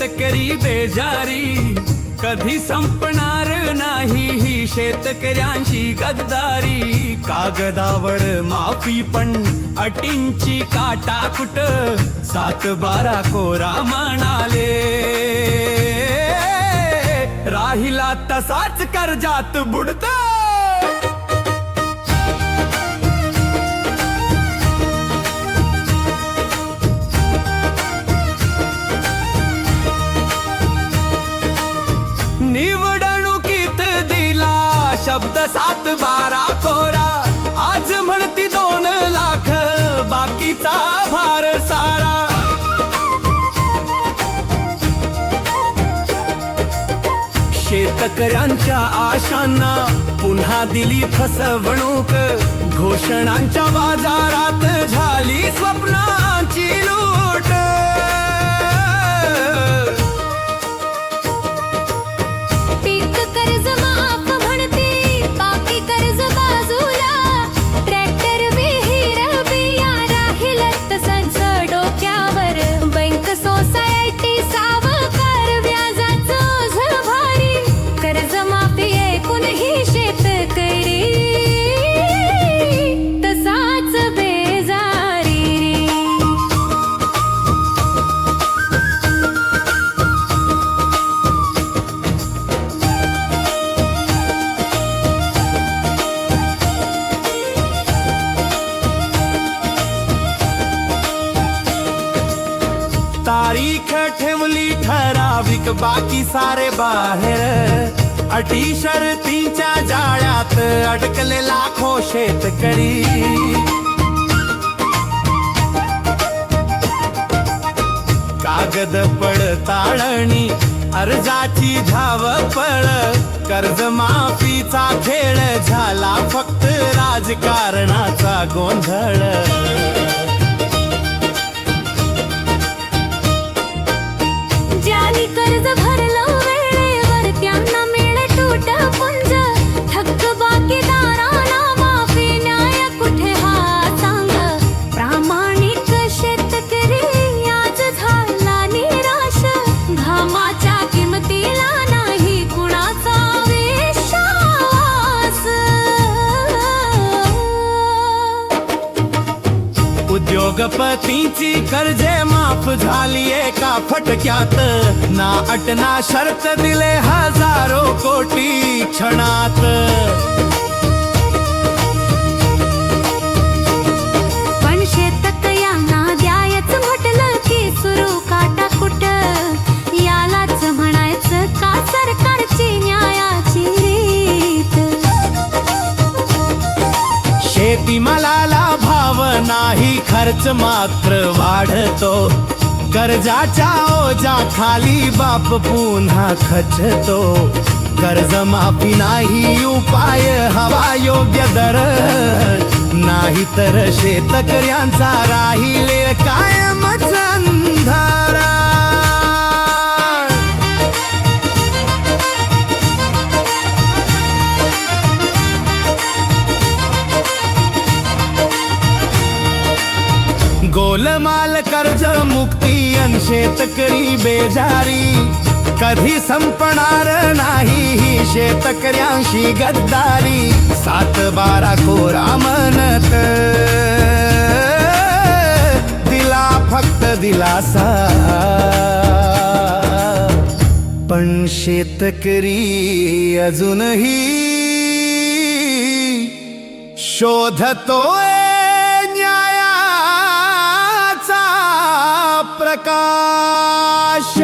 शेतकरी बेजारी, कधी संपणार नाही ही शेतकऱ्यांची गद्दारी. कागदावर माफी पण अटींची काटाकुट, 7-12 कोरा म्हणाले. राहिला तसाच कर्जात बुडता. निवडणुकीत दिला शब्द 7-12 कोरा, आज म्हणती 2 लाख बाकीचा भार सारा. शेतकऱ्यांच्या आशांना पुन्हा दिली फसवणूक, घोषणांच्या बाजारात झाली स्वप्नांची लूट. तारीख ठेवली ठराविक, बाकी सारे बाहेर. अटी शर्तीच्या जाळ्यात अडकले लाखो शेतकरी. कागद पडताळणी, अर्जाची धावपळ, कर्जमाफीचा खेळ झाला फक्त राजकारणाचा गोंधळ. कर्ज भरलं वेळेवर त्यांना मिळे तूट पुंज, थक्क बाकीदाराला माफी न्याय कुठे हा सांग. प्रामाणिक शेतकरी आज झाला निराश, घामाच्या किमतीला नाही कुणाचा विश्वास. उद्योगपतींची कर्जे माफ झाली एका फटक्यात, ना अट ना शर्त दिले हजारो कोटी क्षणात. पण शेतकऱ्यांना द्यायचं म्हटलं की सुरू काटाकुट, यालाच म्हणायचं का सरकारची न्यायाची रीत. शेतीमालाला भाव नाही, खर्च मात्र वाढतो. कर्जाच्या ओझ्या खाली बाप पुन्हा खचतो. कर्जमाफी नाही उपाय, हवा योग्य दर, नाही तर शेतकऱ्यांचा राहिले कायमच अंधारा. गोलमाल कर्ज मुक्ती अन शेतकरी बेजारी, कधी संपणार नाही ही शेतकऱ्यांशी गद्दारी. 7-12 कोरा म्हणत दिला फक्त दिलासा, पण शेतकरी अजूनही शोधतोय प्रकाश.